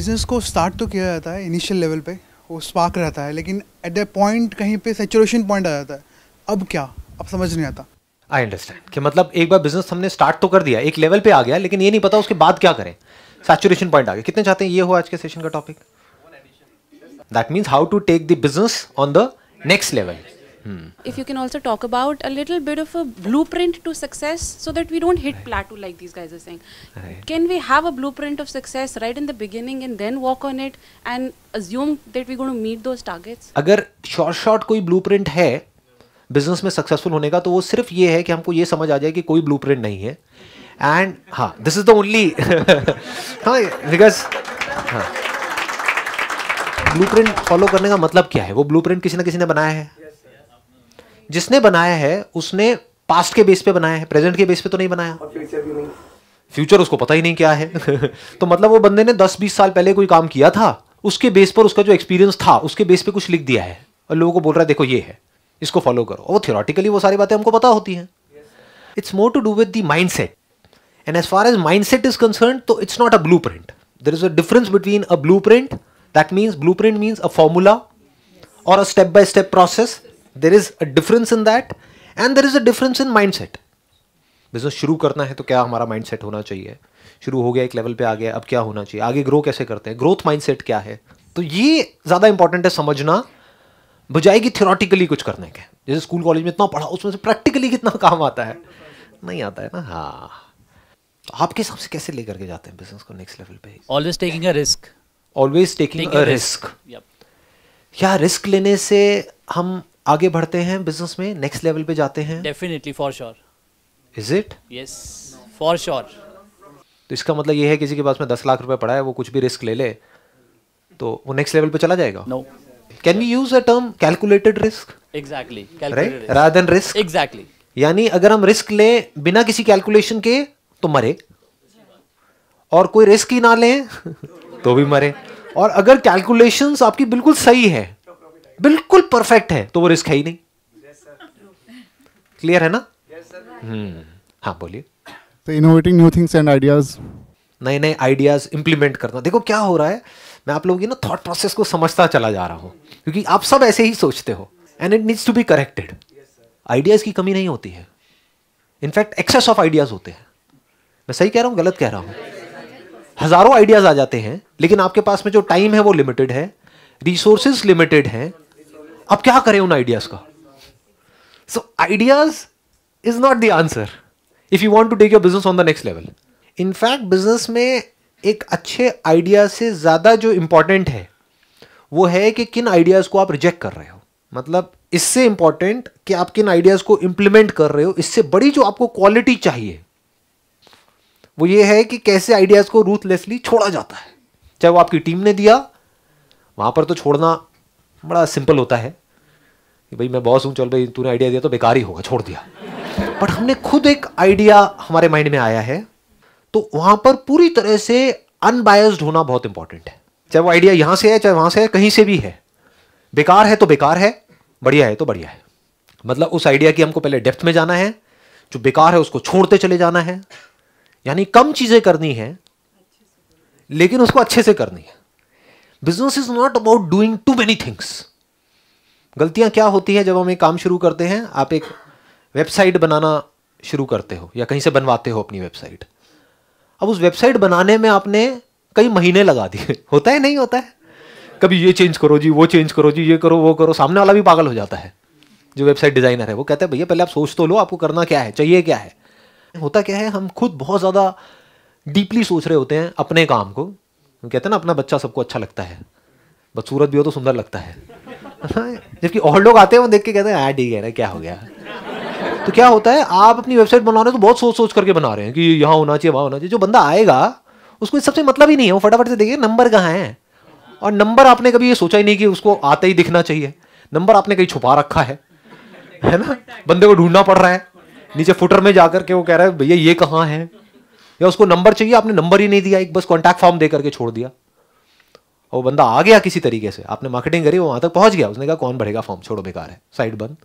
Business को start तो किया जाता है इनिशियल लेवल पे, वो स्पार्क रहता है, लेकिन एट द पॉइंट कहीं पे सैचुरेशन पॉइंट आ जाता है। अब क्या, अब समझ नहीं आता। आई अंडरस्टैंड कि मतलब एक बार बिजनेस हमने स्टार्ट तो कर दिया, एक लेवल पे आ गया, लेकिन ये नहीं पता उसके बाद क्या करें। सैचुरेशन पॉइंट आ गया। कितने चाहते हैं ये हो आज के सेशन का topic? That means how to take the business on the next level. If you can also talk about a little bit of a blueprint to success so that we don't hit plateau like these guys are saying. Right. Can we have a blueprint of success right in the beginning and then walk on it and assume that we're going to meet those targets? अगर short कोई blueprint है business में successful होने का, तो वो सिर्फ ये है कि हमको ये समझ आ जाए कि कोई ब्लूप्रिंट नहीं है. एंड हाँ, दिस इज द ओनली हाँ, बिकॉज हाँ, ब्लूप्रिंट फॉलो करने का मतलब क्या है? वो ब्लूप्रिंट किसी ना किसी ने बनाया है. जिसने बनाया है उसने पास्ट के बेस पे बनाया है, प्रेजेंट के बेस पे तो नहीं बनाया. फ्यूचर उसको पता ही नहीं क्या है. तो मतलब वो बंदे ने 10-20 साल पहले कोई काम किया था, उसके बेस पर उसका जो एक्सपीरियंस था उसके बेस पे कुछ लिख दिया है और लोगों को बोल रहा है देखो ये है, इसको फॉलो करो. और थियोरेटिकली वो सारी बातें हमको पता होती हैं. It's more to do with the mindset. And as far as mindset is concern, तो it's not a blueprint. There is a difference between a blueprint, that means blueprint means a formula और a step by step process. There is a difference in that and there is a difference in mindset. Business शुरू करना है तो क्या हमारा mindset होना चाहिए? शुरू हो गया, एक लेवल पे आ गया, अब क्या होना चाहिए? आगे ग्रो कैसे करते हैं? ग्रोथ माइंडसेट क्या है? तो ये ज़्यादा इंपॉर्टेंट है समझना, बजाय कि थियोरेटिकली कुछ करने के. जैसे स्कूल कॉलेज में इतना पढ़ा, उसमें से प्रैक्टिकली कितना काम आता है? नहीं आता है ना. हाँ, तो आपके हिसाब से कैसे लेकर के जाते हैं बिजनेस को नेक्स्ट लेवल पे? Always taking a risk. Always taking a risk. Yep. क्या रिस्क लेने से हम आगे बढ़ते हैं बिजनेस में, नेक्स्ट लेवल पे जाते हैं? Definitely, for sure. Is it? Yes, for sure. तो इसका मतलब ये है किसी के पास में 10 लाख रुपए पड़ा है, वो कुछ भी रिस्क ले ले तो वो नेक्स्ट लेवल पे चला जाएगा? No. Can we use a term calculated risk? Exactly. Right, Calculated risk. Rather than risk. Exactly. यानी अगर हम रिस्क लें बिना किसी कैलकुलेशन के तो मरे, और कोई रिस्क ही ना लें तो भी मरे. और अगर कैलकुलेशंस आपकी बिल्कुल सही है, बिल्कुल परफेक्ट है, तो वो रिस्क है ही नहीं. क्लियर है ना? हाँ बोलिए. तो innovating new things and ideas, नए नए आइडियाज इंप्लीमेंट करना. देखो क्या हो रहा है, मैं आप लोगों की ना थॉट प्रोसेस को समझता चला जा रहा हूं, क्योंकि आप सब ऐसे ही सोचते हो and it needs to be corrected. Ideas की कमी नहीं होती है, इनफैक्ट एक्सेस ऑफ आइडियाज होते हैं. मैं सही कह रहा हूं, गलत कह रहा हूं? हजारों आइडियाज आ जाते हैं, लेकिन आपके पास में जो टाइम है वो लिमिटेड है, रिसोर्सेज लिमिटेड हैं. अब क्या करें उन आइडियाज का? So ideas is not the answer if you want to take your business on the next level. In fact business में एक अच्छे आइडिया से ज्यादा जो इंपॉर्टेंट है वो है कि किन आइडियाज को आप रिजेक्ट कर रहे हो. मतलब इससे इंपॉर्टेंट कि आप किन आइडियाज को इंप्लीमेंट कर रहे हो, इससे बड़ी जो आपको क्वालिटी चाहिए वो ये है कि कैसे आइडियाज को रूथलेसली छोड़ा जाता है. चाहे वो आपकी टीम ने दिया, वहां पर तो छोड़ना बड़ा सिंपल होता है कि भाई मैं बॉस हूं, चल भाई तूने आइडिया दिया तो बेकार ही होगा, छोड़ दिया. बट हमने खुद एक आइडिया हमारे माइंड में आया है, तो वहां पर पूरी तरह से अनबायस्ड होना बहुत इंपॉर्टेंट है. चाहे वो आइडिया यहां से है, चाहे वहां से है, कहीं से भी है. बेकार है तो बेकार है, बढ़िया है तो बढ़िया है. मतलब उस आइडिया की हमको पहले डेप्थ में जाना है, जो बेकार है उसको छोड़ते चले जाना है. यानी कम चीजें करनी है लेकिन उसको अच्छे से करनी है. Business is not about doing too many things. गलतियां क्या होती है जब हम एक काम शुरू करते हैं? आप एक वेबसाइट बनाना शुरू करते हो या कहीं से बनवाते हो अपनी वेबसाइट. अब उस वेबसाइट बनाने में आपने कई महीने लगा दिए. होता है नहीं होता है? कभी ये चेंज करो जी, वो चेंज करो जी, ये करो वो करो. सामने वाला भी पागल हो जाता है, जो वेबसाइट डिजाइनर है. वो कहता है भैया पहले आप सोच तो लो, आपको करना क्या है, चाहिए क्या है. होता क्या है, हम खुद बहुत ज्यादा डीपली सोच रहे होते हैं अपने काम को. कहते हैं ना अपना बच्चा सबको अच्छा लगता है, बदसूरत भी हो तो सुंदर लगता है. जबकि और लोग आते हैं वो देख के कहते हैं हाँ ठीक है ना, क्या हो गया. तो क्या होता है, आप अपनी वेबसाइट बना रहे हो तो बहुत सोच सोच करके बना रहे हैं कि यहाँ होना चाहिए, वहाँ होना चाहिए. जो बंदा आएगा उसको इस सबसे मतलब ही नहीं है. वो फटाफट से देखिए नंबर कहाँ है, और नंबर आपने कभी ये सोचा ही नहीं कि उसको आते ही दिखना चाहिए. नंबर आपने कहीं छुपा रखा है ना. बंदे को ढूंढना पड़ रहा है नीचे फुटर में जाकर के. वो कह रहा है भैया ये कहाँ है, या उसको नंबर चाहिए, आपने नंबर ही नहीं दिया, एक बस कॉन्टैक्ट फॉर्म दे करके छोड़ दिया. और वो बंदा आ गया किसी तरीके से, आपने मार्केटिंग करी, वो वहां तक पहुंच गया. उसने कहा कौन भरेगा फॉर्म, छोड़ो बेकार है, साइट बंद.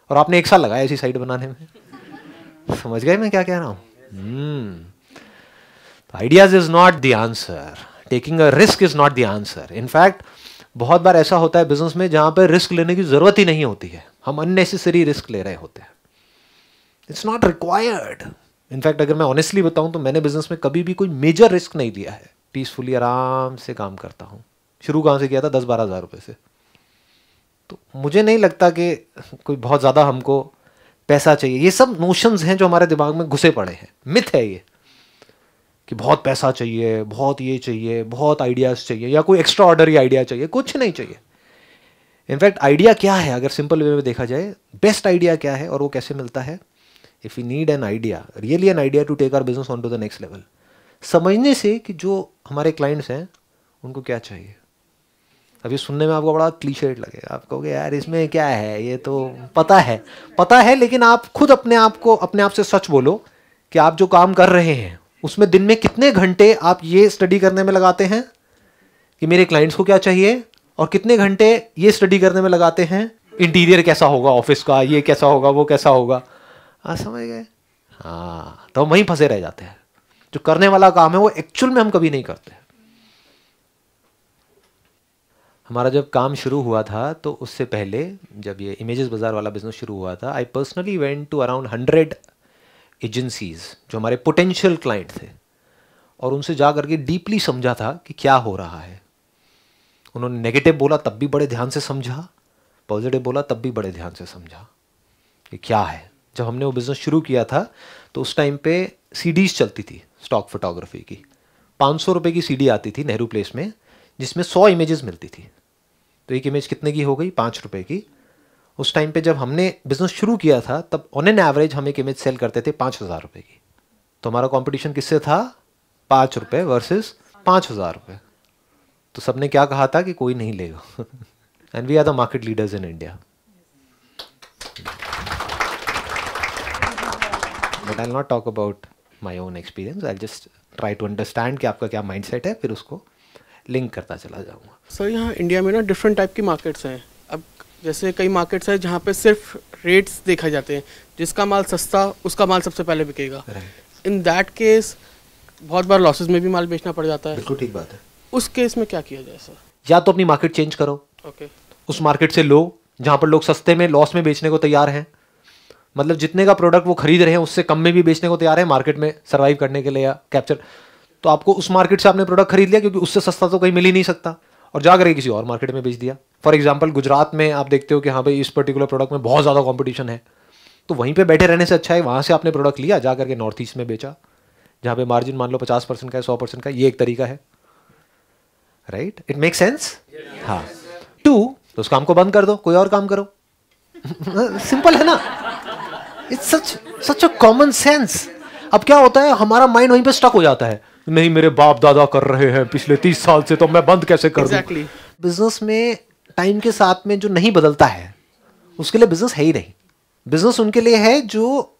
और आपने 1 साल लगाया ऐसी साइट बनाने में. समझ गए मैं क्या कह रहा हूं? Ideas is not the answer. Taking a risk is not the answer. In fact बहुत बार ऐसा होता है बिजनेस में जहां पर रिस्क लेने की जरूरत ही नहीं होती है, हम अननेसेसरी रिस्क ले रहे होते हैं. It's not required. इनफैक्ट अगर मैं ऑनेस्टली बताऊं तो मैंने बिजनेस में कभी भी कोई मेजर रिस्क नहीं लिया है. पीसफुली आराम से काम करता हूं. शुरू कहां से किया था? 10-12 हज़ार रुपए से. तो मुझे नहीं लगता कि कोई बहुत ज़्यादा हमको पैसा चाहिए. ये सब नोशंस हैं जो हमारे दिमाग में घुसे पड़े हैं. मिथ है ये कि बहुत पैसा चाहिए, बहुत ये चाहिए, बहुत आइडियाज़ चाहिए, या कोई एक्स्ट्रा ऑर्डनरी आइडिया चाहिए. कुछ नहीं चाहिए. इनफैक्ट आइडिया क्या है अगर सिंपल वे में देखा जाए, बेस्ट आइडिया क्या है और वो कैसे मिलता है? If you need an idea, really an idea to take our business on to the next level, समझने से कि जो हमारे क्लाइंट्स हैं उनको क्या चाहिए. अभी सुनने में आपको बड़ा क्लीशेड लगेगा, आप कहोगे यार इसमें क्या है, ये तो पता है, लेकिन आप खुद अपने आप से सच बोलो कि आप जो काम कर रहे हैं उसमें दिन में कितने घंटे आप ये स्टडी करने में लगाते हैं कि मेरे क्लाइंट्स को क्या चाहिए, और कितने घंटे ये स्टडी करने में लगाते हैं इंटीरियर कैसा होगा ऑफिस का, ये कैसा होगा, वो कैसा होगा. समझ गए? हाँ, तो हम वहीं फंसे रह जाते हैं. जो करने वाला काम है वो एक्चुअल में हम कभी नहीं करते. हमारा जब काम शुरू हुआ था तो उससे पहले जब ये इमेजेस बाजार वाला बिजनेस शुरू हुआ था, I personally went to around 100 agencies जो हमारे पोटेंशियल क्लाइंट थे, और उनसे जा करके डीपली समझा था कि क्या हो रहा है. उन्होंने नेगेटिव बोला तब भी बड़े ध्यान से समझा, पॉजिटिव बोला तब भी बड़े ध्यान से समझा कि क्या है. जब हमने वो बिज़नेस शुरू किया था तो उस टाइम पे सीडीज़ चलती थी स्टॉक फोटोग्राफी की. 500 रुपये की सीडी आती थी नेहरू प्लेस में, जिसमें 100 इमेजेस मिलती थी. तो एक इमेज कितने की हो गई? 5 रुपये की. उस टाइम पे जब हमने बिज़नेस शुरू किया था तब ऑन एन एवरेज हम एक इमेज सेल करते थे 5,000 रुपये की. तो हमारा कॉम्पिटिशन किससे था? 5 रुपये वर्सेस 5,000 रुपये. तो सबने क्या कहा था कि कोई नहीं लेगा. And we are the market leaders in India. But I will not talk about my own experience, I just try to understand कि आपका क्या माइंडसेट है, फिर उसको लिंक करता चला जाऊँगा. सर यहाँ इंडिया में ना डिफरेंट टाइप की मार्केट्स हैं. अब जैसे कई मार्केट्स हैं जहाँ पे सिर्फ रेट्स देखा जाते हैं, जिसका माल सस्ता उसका माल सबसे पहले बिकेगा. इन दैट केस बहुत बार लॉसेस में भी माल बेचना पड़ जाता है. बिल्कुल ठीक बात है. उस केस में क्या किया जाए सर? या तो अपनी मार्केट चेंज करो. ओके. उस मार्केट से लो जहाँ पर लोग सस्ते में लॉस में बेचने को तैयार हैं. मतलब जितने का प्रोडक्ट वो खरीद रहे हैं उससे कम में भी बेचने को तैयार है मार्केट में सर्वाइव करने के लिए या कैप्चर. तो आपको उस मार्केट से आपने प्रोडक्ट खरीद लिया क्योंकि उससे सस्ता तो कहीं मिल ही नहीं सकता, और जाकर किसी और मार्केट में बेच दिया. फॉर एग्जाम्पल गुजरात में आप देखते हो कि हाँ भाई इस पर्टिकुलर प्रोडक्ट में बहुत ज़्यादा कॉम्पिटिशन है, तो वहीं पर बैठे रहने से अच्छा है वहाँ से आपने प्रोडक्ट लिया, जा करके नॉर्थ ईस्ट में बेचा जहाँ पे मार्जिन मान लो 50% का है, 100% का. ये एक तरीका है. राइट? It make sense. हाँ. 2, तो उस काम को बंद कर दो, कोई और काम करो. सिंपल है ना. It's such a common sense. अब क्या होता है, हमारा माइंड वहीं पे स्टक हो जाता है, नहीं मेरे बाप दादा कर रहे हैं पिछले 30 साल से, तो मैं बंद कैसे कर दूं. बिजनेस में टाइम के साथ में जो नहीं बदलता है उसके लिए बिजनेस है ही नहीं. बिजनेस उनके लिए है जो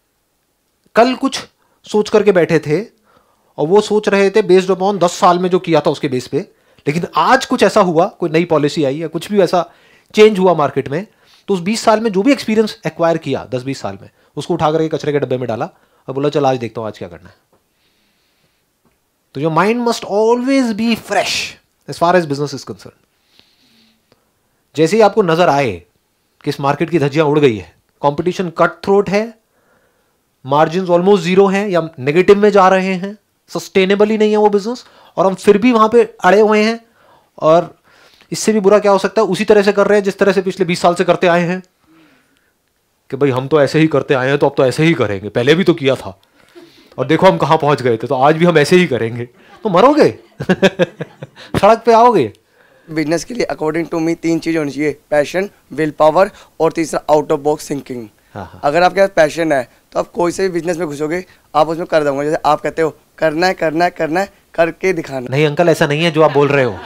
कल कुछ सोच करके बैठे थे और वो सोच रहे थे बेस्ड अपॉन 10 साल में जो किया था उसके बेस पे, लेकिन आज कुछ ऐसा हुआ, कोई नई पॉलिसी आई या कुछ भी ऐसा चेंज हुआ मार्केट में, तो उस 20 साल में जो भी एक्सपीरियंस एक्वायर किया 10-20 साल में, उसको उठा करके कचरे के डब्बे में डाला और बोला चल आज देखता हूं आज क्या करना है. तो your mind must always be fresh as far as business is concern. जैसे ही आपको नजर आए कि इस मार्केट की धज्जियां उड़ गई है, कंपटीशन कट थ्रोट है, मार्जिन ऑलमोस्ट जीरो हैं या नेगेटिव में जा रहे हैं, सस्टेनेबल ही नहीं है वो बिजनेस, और हम फिर भी वहां पे अड़े हुए हैं, और इससे भी बुरा क्या हो सकता है, उसी तरह से कर रहे हैं जिस तरह से पिछले 20 साल से करते आए हैं कि भाई हम तो ऐसे ही करते आए हैं तो अब तो ऐसे ही करेंगे, पहले भी तो किया था और देखो हम कहां पहुंच गए थे, तो आज भी हम ऐसे ही करेंगे. तो मरोगे. सड़क पे आओगे. बिजनेस के लिए अकॉर्डिंग टू मी 3 चीज़ होनी चाहिए: पैशन, विल पावर और तीसरा आउट ऑफ बॉक्स थिंकिंग. अगर आपके पास पैशन है तो आप कोई से भी बिजनेस में घुसोगे, आप उसमें कर दोगे. जैसे आप कहते हो करना है करना है करना है, करके दिखाना. नहीं अंकल, ऐसा नहीं है जो आप बोल रहे हो.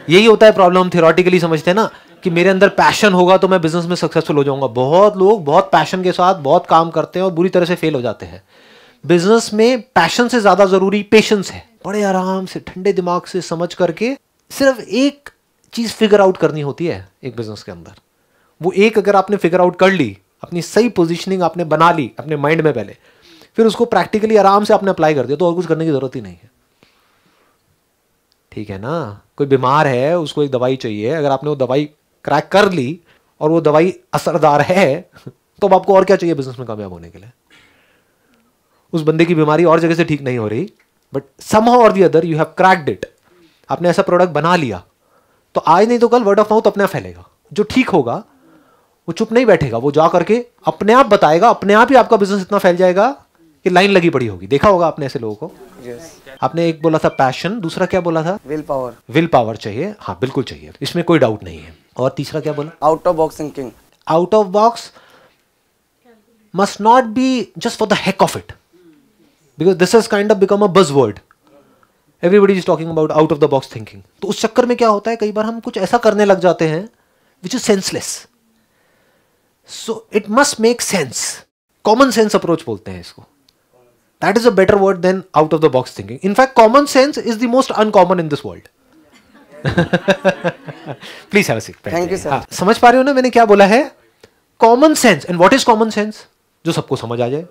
यही होता है प्रॉब्लम. हम थियोरेटिकली समझते हैं ना कि मेरे अंदर पैशन होगा तो मैं बिजनेस में सक्सेसफुल हो जाऊंगा. बहुत लोग बहुत पैशन के साथ बहुत काम करते हैं और बुरी तरह से फेल हो जाते हैं. बिजनेस में पैशन से ज्यादा जरूरी पेशेंस है. बड़े आराम से ठंडे दिमाग से समझ करके सिर्फ एक चीज फिगर आउट करनी होती है एक बिजनेस के अंदर. वो एक अगर आपने फिगर आउट कर ली, अपनी सही पोजीशनिंग आपने बना ली अपने माइंड में पहले, फिर उसको प्रैक्टिकली आराम से आपने अप्लाई कर दिया, तो और कुछ करने की जरूरत ही नहीं है. ठीक है ना, कोई बीमार है उसको एक दवाई चाहिए, अगर आपने वो दवाई क्रैक कर ली और वो दवाई असरदार है तो अब आपको और क्या चाहिए बिजनेस में कामयाब होने के लिए? उस बंदे की बीमारी और जगह से ठीक नहीं हो रही, बट समहाउ और the other you have cracked it, आपने ऐसा प्रोडक्ट बना लिया, तो आज नहीं तो कल वर्ड ऑफ माउथ अपने आप फैलेगा। जो ठीक होगा वो चुप नहीं बैठेगा, वो जा करके अपने आप बताएगा, अपने आप ही आपका बिजनेस इतना फैल जाएगा कि लाइन लगी पड़ी होगी। देखा होगा आपने ऐसे लोगों को। आपने एक बोला था पैशन, दूसरा क्या बोला था? Will power. विल पावर चाहिए, हाँ बिल्कुल चाहिए, इसमें कोई डाउट नहीं है। और तीसरा क्या बोला? Out of box thinking. Out of box must not be just for the heck of it, because this has kind of become a buzzword. Everybody is talking about out of the box thinking. तो उस चक्कर में क्या होता है, कई बार हम कुछ ऐसा करने लग जाते हैं which is senseless. So it must make sense. Common sense approach बोलते हैं इसको. That is a better word than out of the box thinking. In fact, common sense is the most uncommon in this world. Please have a seat. Thank you, sir. हाँ, समझ पा रहे हो ना मैंने क्या बोला है? Common sense. And what is common sense? जो सबको समझ आ जाए।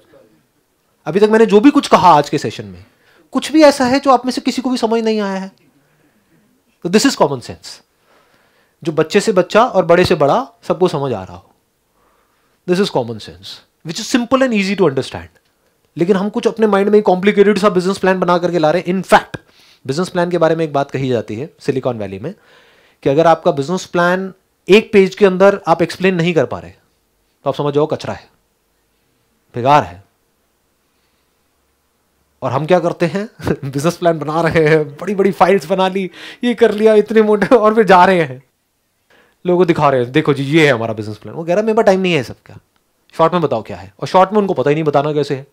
अभी तक मैंने जो भी कुछ कहा आज के सेशन में, कुछ भी ऐसा है जो आप में से किसी को भी समझ नहीं आया है, तो दिस इज कॉमन सेंस। जो बच्चे से बच्चा और बड़े से बड़ा सबको समझ आ रहा हो, this is common sense which is simple and easy to understand. लेकिन हम कुछ अपने माइंड में कॉम्प्लिकेटेड सा बिजनेस प्लान बना करके ला रहे हैं। इनफैक्ट बिजनेस प्लान के बारे में एक बात कही जाती है सिलिकॉन वैली में कि अगर आपका बिजनेस प्लान एक पेज के अंदर आप एक्सप्लेन नहीं कर पा रहे तो आप समझ जाओ कचरा है, बेकार है। और हम क्या करते हैं बिजनेस प्लान बना रहे हैं, बड़ी बड़ी फाइल्स बना ली, ये कर लिया, इतने मोटे, और फिर जा रहे हैं लोगों को दिखा रहे हैं, देखो जी ये है हमारा बिजनेस प्लान। वो कह रहा है मेरे पास टाइम नहीं है सबका, शॉर्ट में बताओ क्या है। और शॉर्ट में उनको पता ही नहीं बताना कैसे है,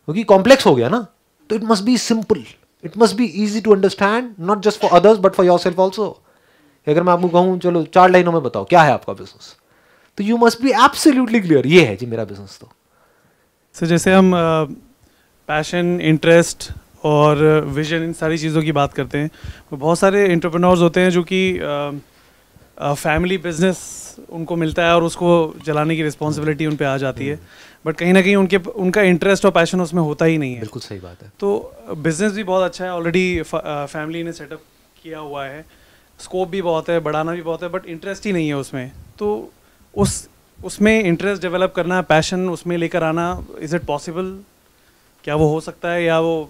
क्योंकि कॉम्प्लेक्स हो गया ना। तो it must be simple, it must be easy to understand, not just for others but for yourself also. अगर मैं आपको कहूँ चलो 4 लाइनों में बताओ क्या है आपका बिजनेस, तो you must be absolutely clear, ये है जी मेरा बिजनेस। तो सर जैसे हम पैशन, इंटरेस्ट और विजन, इन सारी चीज़ों की बात करते हैं, तो बहुत सारे एंटरप्रेन्योर्स होते हैं जो कि फैमिली बिजनेस उनको मिलता है और उसको चलाने की रिस्पॉन्सिबिलिटी उन पे आ जाती है, बट कहीं ना कहीं उनका इंटरेस्ट और पैशन उसमें होता ही नहीं है। बिल्कुल सही बात है। तो बिजनेस भी बहुत अच्छा है, ऑलरेडी फैमिली ने सेटअप किया हुआ है, स्कोप भी बहुत है, बढ़ाना भी बहुत है, बट इंटरेस्ट ही नहीं है उसमें। तो उसमें इंटरेस्ट डेवलप करना, पैशन उसमें लेकर आना, इज़ इट पॉसिबल? क्या वो हो सकता है, या वो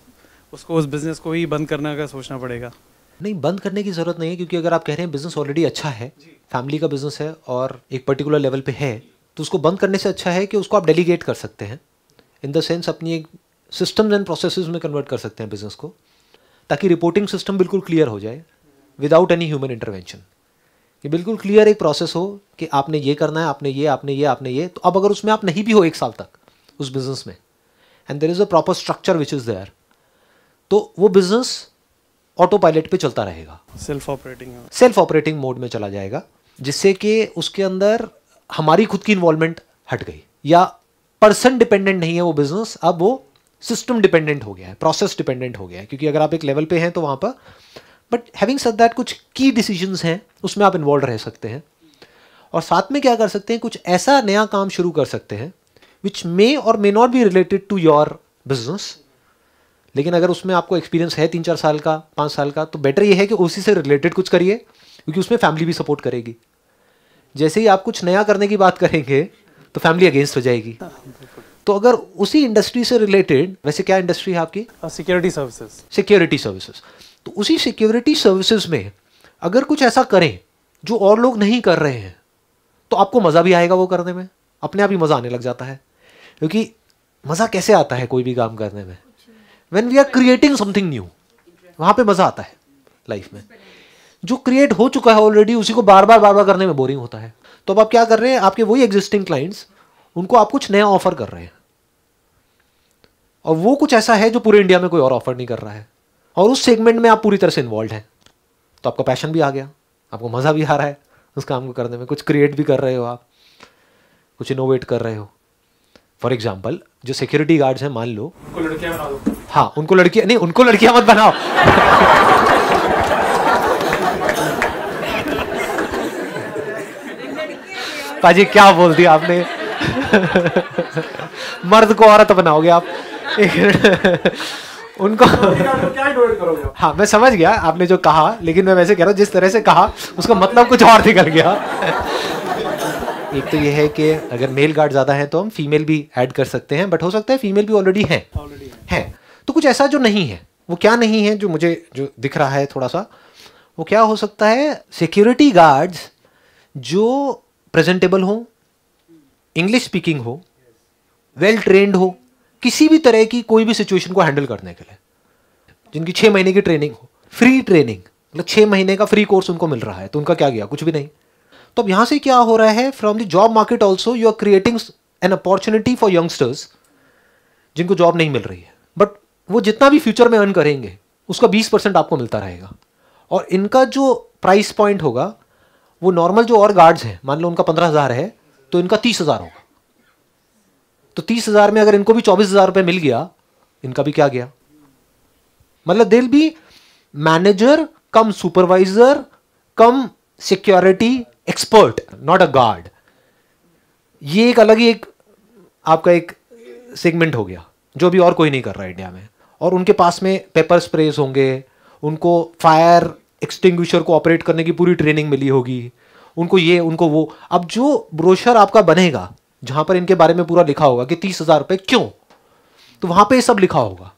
उसको उस बिज़नेस को ही बंद करने का सोचना पड़ेगा? नहीं, बंद करने की ज़रूरत नहीं है, क्योंकि अगर आप कह रहे हैं बिजनेस ऑलरेडी अच्छा है, फैमिली का बिजनेस है और एक पर्टिकुलर लेवल पे है, तो उसको बंद करने से अच्छा है कि उसको आप डेलीगेट कर सकते हैं, इन द सेंस अपनी एक सिस्टम्स एंड प्रोसेसेस में कन्वर्ट कर सकते हैं बिजनेस को, ताकि रिपोर्टिंग सिस्टम बिल्कुल क्लियर हो जाए विदाउट एनी ह्यूमन इंटरवेंशन। कि बिल्कुल क्लियर एक प्रोसेस हो कि आपने ये करना है, आपने ये। तो अब अगर उसमें आप नहीं भी हो 1 साल तक उस बिजनेस में, and there is a proper structure which is there, तो वो बिजनेस ऑटो पायलट पे चलता रहेगा, सेल्फ ऑपरेटिंग मोड में चला जाएगा, जिससे कि उसके अंदर हमारी खुद की इन्वॉल्वमेंट हट गई, या पर्सन डिपेंडेंट नहीं है वो बिजनेस, अब वो सिस्टम डिपेंडेंट हो गया है, प्रोसेस डिपेंडेंट हो गया है। क्योंकि अगर आप एक लेवल पे हैं तो वहाँ पर, बट हैविंग सेड दैट, कुछ की डिसीजंस हैं उसमें आप इन्वॉल्व रह सकते हैं, और साथ में क्या कर सकते हैं, कुछ ऐसा नया काम शुरू कर सकते हैं which may or may not be related to your business, लेकिन अगर उसमें आपको एक्सपीरियंस है 3-4 साल का, 5 साल का, तो बेटर ये है कि उसी से रिलेटेड कुछ करिए, क्योंकि उसमें फैमिली भी सपोर्ट करेगी। जैसे ही आप कुछ नया करने की बात करेंगे तो फैमिली अगेंस्ट हो जाएगी। तो अगर उसी इंडस्ट्री से रिलेटेड, वैसे क्या इंडस्ट्री है आपकी? Security services. Security services. तो उसी सिक्योरिटी सर्विसेज में अगर कुछ ऐसा करें जो और लोग नहीं कर रहे हैं, तो आपको मज़ा भी आएगा वो करने में, अपने आप ही मज़ा आने लग जाता है। क्योंकि मज़ा कैसे आता है कोई भी काम करने में? When we are creating something new, वहाँ पे मज़ा आता है लाइफ में। जो क्रिएट हो चुका है ऑलरेडी, उसी को बार बार करने में बोरिंग होता है। तो अब आप क्या कर रहे हैं, आपके वही एग्जिस्टिंग क्लाइंट्स, उनको आप कुछ नया ऑफर कर रहे हैं, और वो कुछ ऐसा है जो पूरे इंडिया में कोई और ऑफर नहीं कर रहा है, और उस सेगमेंट में आप पूरी तरह से इन्वॉल्व हैं। तो आपका पैशन भी आ गया, आपको मज़ा भी आ रहा है उस काम को करने में, कुछ क्रिएट भी कर रहे हो आप, कुछ इनोवेट कर रहे हो। फॉर एग्जाम्पल, जो सिक्योरिटी गार्ड्स हैं, मान लो उनको लड़कियां बना दो। हाँ, उनको लड़कियां नहीं, उनको लड़कियां मत बनाओ। पाजी क्या बोल दिया आपने? मर्द को औरत बनाओगे आप? उनको हाँ मैं समझ गया आपने जो कहा, लेकिन मैं वैसे कह रहा हूँ जिस तरह से कहा उसका मतलब कुछ और निकल गया। एक तो ये है कि अगर मेल गार्ड ज्यादा है तो हम फीमेल भी ऐड कर सकते हैं, बट हो सकता है फीमेल भी ऑलरेडी है। तो कुछ ऐसा जो नहीं है, वो क्या नहीं है जो मुझे जो दिख रहा है थोड़ा सा, वो क्या हो सकता है, सिक्योरिटी गार्ड्स जो प्रेजेंटेबल हो, इंग्लिश स्पीकिंग हो, वेल ट्रेंड हो, किसी भी तरह की कोई भी सिचुएशन को हैंडल करने के लिए, जिनकी 6 महीने की ट्रेनिंग हो, फ्री ट्रेनिंग, मतलब 6 महीने का फ्री कोर्स उनको मिल रहा है, तो उनका क्या गया, कुछ भी नहीं। तो अब यहां से क्या हो रहा है, from the job market also you are creating an opportunity for youngsters जिनको जॉब नहीं मिल रही है, बट वो जितना भी फ्यूचर में अर्न करेंगे उसका 20% आपको मिलता रहेगा। और इनका जो प्राइस पॉइंट होगा वो नॉर्मल जो और गार्ड्स हैं, मान लो उनका 15,000 है तो इनका 30,000 होगा। तो 30,000 में अगर इनको भी 24,000 रुपये मिल गया, इनका भी क्या गया, मतलब दिल भी manager come supervisor come security expert, not a guard. ये एक अलग ही एक आपका एक सेगमेंट हो गया जो भी और कोई नहीं कर रहा है इंडिया में। और उनके पास में पेपर स्प्रेज होंगे, उनको फायर एक्सटिंग्विशर को ऑपरेट करने की पूरी ट्रेनिंग मिली होगी, उनको ये उनको वो। अब जो ब्रोशर आपका बनेगा जहां पर इनके बारे में पूरा लिखा होगा कि 30,000 रुपये क्यों, तो वहां पे सब लिखा होगा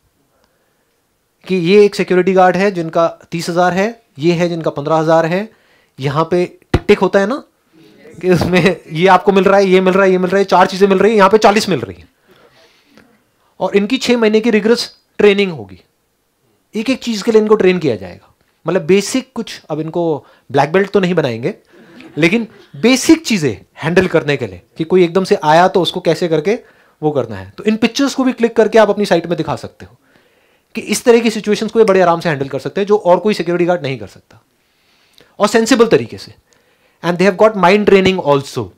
कि ये एक सिक्योरिटी गार्ड है जिनका 30,000 है, ये है जिनका 15,000 है। यहाँ पे टिक टिक होता है ना कि उसमें ये आपको मिल रहा है, ये मिल रहा है, ये मिल रहा है, 4 चीजें मिल रही है, यहाँ पे 40 मिल रही है। और इनकी 6 महीने की रिग्रेस ट्रेनिंग होगी, एक एक चीज के लिए इनको ट्रेन किया जाएगा। मतलब बेसिक कुछ, अब इनको ब्लैक बेल्ट तो नहीं बनाएंगे, लेकिन बेसिक चीजें हैंडल करने के लिए कि कोई एकदम से आया तो उसको कैसे करके वो करना है। तो इन पिक्चर्स को भी क्लिक करके आप अपनी साइट में दिखा सकते हो कि इस तरह की सिचुएशंस को ये बड़े आराम से हैंडल कर सकते हैं जो और कोई सिक्योरिटी गार्ड नहीं कर सकता, और सेंसिबल तरीके से। And they have got mind training also,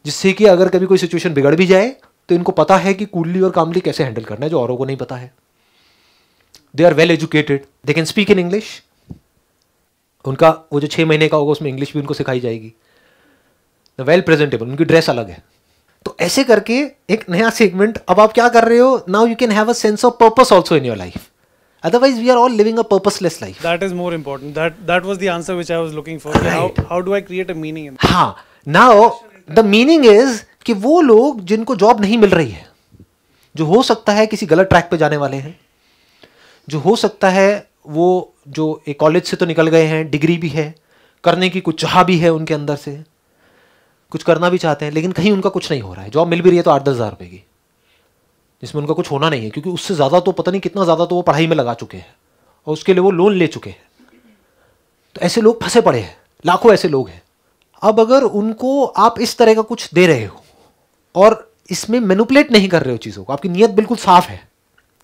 जिससे कि अगर कभी कोई सिचुएशन बिगड़ भी जाए तो इनको पता है कि कूलली और कामली कैसे हैंडल करना है, जो औरों को नहीं पता है। They are well educated, they can speak in English. उनका वो जो 6 महीने का होगा उसमें इंग्लिश भी उनको सिखाई जाएगी। वेल प्रेजेंटेबल, उनकी ड्रेस अलग है। तो ऐसे करके एक नया सेगमेंट, अब आप क्या कर रहे हो, now you can have a sense of purpose also in your life. Otherwise, we are all living a purposeless life. That is more important. That was the answer which I was looking for. Right. How do I create a meaning in that? हाँ, now the meaning is कि वो लोग जिनको job नहीं मिल रही है, जो हो सकता है किसी गलत ट्रैक पे जाने वाले हैं, जो हो सकता है वो जो एक कॉलेज से तो निकल गए हैं, डिग्री भी है, करने की कुछ चाह भी है उनके अंदर से, कुछ करना भी चाहते हैं, लेकिन कहीं उनका कुछ नहीं हो रहा है। जॉब मिल भी रही है तो 8-10 हज़ार रुपये की, जिसमें उनका कुछ होना नहीं है, क्योंकि उससे ज़्यादा तो पता नहीं कितना ज़्यादा तो वो पढ़ाई में लगा चुके हैं और उसके लिए वो लोन ले चुके हैं। तो ऐसे लोग फंसे पड़े हैं, लाखों ऐसे लोग हैं। अब अगर उनको आप इस तरह का कुछ दे रहे हो और इसमें मैनिपुलेट नहीं कर रहे हो चीज़ों को, आपकी नीयत बिल्कुल साफ है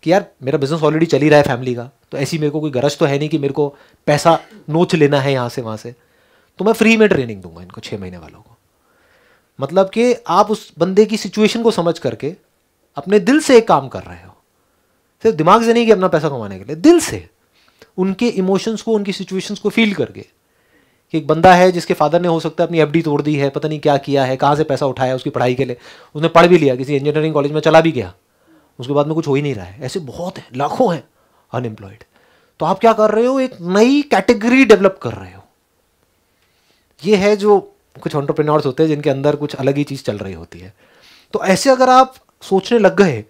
कि यार मेरा बिजनेस ऑलरेडी चल ही रहा है फैमिली का, तो ऐसी मेरे को कोई गरज तो है नहीं कि मेरे को पैसा नोच लेना है यहाँ से वहाँ से, तो मैं फ्री में ट्रेनिंग दूंगा इनको 6 महीने वालों को। मतलब कि आप उस बंदे की सिचुएशन को समझ करके अपने दिल से एक काम कर रहे हो, सिर्फ दिमाग से नहीं कि अपना पैसा कमाने के लिए, दिल से उनके इमोशंस को, उनकी सिचुएशंस को फील करके कि एक बंदा है जिसके फादर ने हो सकता है अपनी एफडी तोड़ दी है, पता नहीं क्या किया है, कहाँ से पैसा उठाया उसकी पढ़ाई के लिए, उसने पढ़ भी लिया, किसी इंजीनियरिंग कॉलेज में चला भी गया, उसके बाद में कुछ हो ही नहीं रहा है। ऐसे बहुत हैं, लाखों हैं अनएम्प्लॉयड। तो आप क्या कर रहे हो, एक नई कैटेगरी डेवलप कर रहे हो। ये है जो कुछ एंटरप्रेन्योर्स होते हैं जिनके अंदर कुछ अलग ही चीज़ चल रही होती है। तो ऐसे अगर आप सोचने लग गए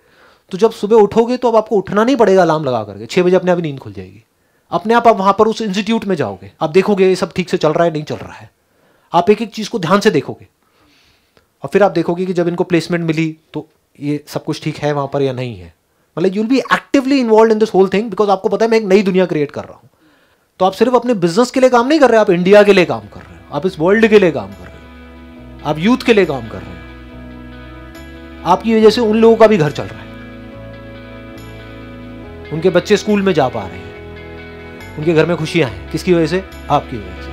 तो जब सुबह उठोगे तो अब आपको उठना नहीं पड़ेगा अलार्म लगा करके, 6 बजे अपने आप ही नींद खुल जाएगी, अपने आप वहाँ पर उस इंस्टीट्यूट में जाओगे, आप देखोगे ये सब ठीक से चल रहा है नहीं चल रहा है, आप एक एक चीज़ को ध्यान से देखोगे और फिर आप देखोगे कि जब इनको प्लेसमेंट मिली तो ये सब कुछ ठीक है वहाँ पर या नहीं है। मतलब you will be actively involve in this whole thing, because आपको पता है मैं एक नई दुनिया क्रिएट कर रहा हूँ। तो आप सिर्फ अपने बिजनेस के लिए काम नहीं कर रहे, आप इंडिया के लिए काम कर रहे हो, आप इस वर्ल्ड के लिए काम कर रहे हो, आप यूथ के लिए काम कर रहे हो। आपकी वजह से उन लोगों का भी घर चल रहा है, उनके बच्चे स्कूल में जा पा रहे हैं, उनके घर में खुशियां हैं, किसकी वजह से? आपकी वजह से।